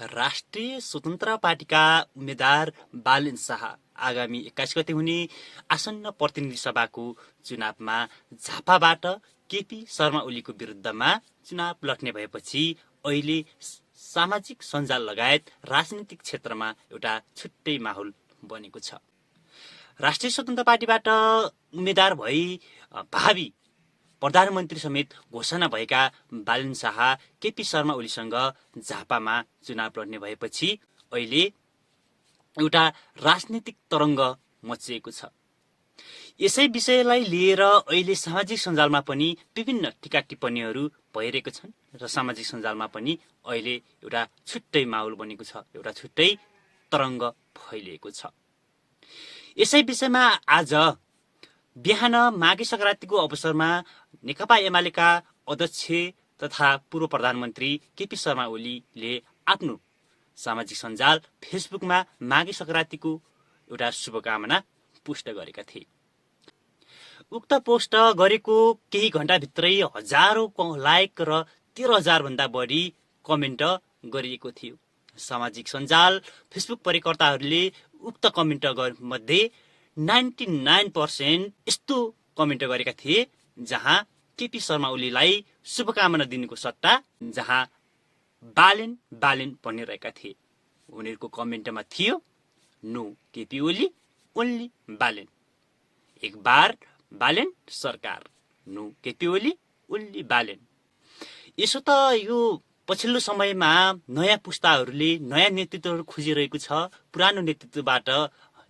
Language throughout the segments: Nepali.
राष्ट्रिय स्वतन्त्र पार्टीका उम्मेद्वार बालेन शाह आगामी 21 गते हुने आसन्न प्रतिनिधि सभाको चुनावमा झापाबाट केपी शर्मा ओलीको विरुद्धमा चुनाव लड्ने भएपछि अहिले सामाजिक सञ्जाल लगायत राजनीतिक क्षेत्रमा एउटा छुट्टै माहौल बनेको छ। राष्ट्रिय स्वतन्त्र पार्टीबाट उम्मेद्वार भई भावी प्रधानमन्त्री समेत घोषणा भएका बालेन शाह केपी शर्मा ओलीसँग झापामा चुनाव लड्ने भएपछि अहिले एउटा राजनीतिक तरङ्ग मचिएको छ। यसै विषयलाई लिएर अहिले सामाजिक सञ्जालमा पनि विभिन्न टीका टिप्पणीहरू भइरहेको छन् र सामाजिक सञ्जालमा पनि अहिले एउटा छुट्टै माहौल बनेको छ, एउटा छुट्टै तरङ्ग फैलिएको छ। यसै विषयमा आज बिहान माघे संक्रान्तिको अवसरमा नेकपा एमालेका अध्यक्ष तथा पूर्व प्रधानमन्त्री केपी शर्मा ओलीले आफ्नो सामाजिक सञ्जाल फेसबुकमा माघे संक्रान्तिको एउटा शुभकामना पोस्ट गरेका थिए। उक्त पोस्ट गरेको केही घण्टाभित्रै हजारौं लाइक र 13,000 भन्दा बढी कमेन्ट गरिएको थियो। सामाजिक सञ्जाल फेसबुक प्रयोगकर्ताहरूले उक्त कमेन्ट मध्ये 99% यस्तो कमेन्ट गरेका थिए जहाँ केपी शर्मा ओलीलाई शुभकामना दिनुको सट्टा जहाँ बालेन बालेन भनिरहेका थिए। उनीहरूको कमेन्टमा थियो नो केपी ओली ओन्ली बालेन, एक बार बालेन सरकार, नो केपी ओली ओन्ली बालेन। यसो त यो पछिल्लो समयमा नयाँ पुस्ताहरूले नयाँ नेतृत्वहरू खोजिरहेको छ, पुरानो नेतृत्वबाट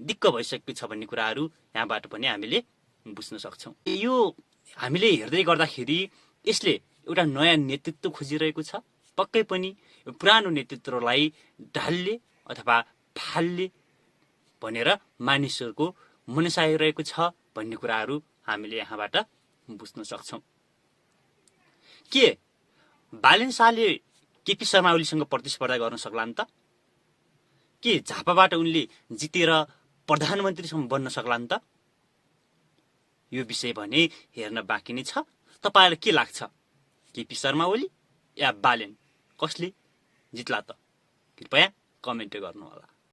दिक्क भइसकेको छ भन्ने कुराहरू यहाँबाट पनि हामीले बुझ्न सक्छौँ। यो हामीले हेर्दै गर्दाखेरि यसले एउटा नयाँ नेतृत्व खोजिरहेको छ, पक्कै पनि पुरानो नेतृत्वलाई ढाल्ले अथवा फाल्ले भनेर मानिसहरूको मनसाय रहेको छ भन्ने कुराहरू हामीले यहाँबाट बुझ्न सक्छौँ। के बालेन शाहले केपी शर्मा ओलीसँग प्रतिस्पर्धा गर्न सक्लान् त? के झापाबाट उनले जितेर प्रधानमन्त्रीसम्म बन्न सक्लान् त? यो विषय भने हेर्न बाँकी नै छ। तपाईलाई के लाग्छ, केपी शर्मा ओली या बालेन कसले जित्ला त? कृपया कमेन्ट गर्नुहोला।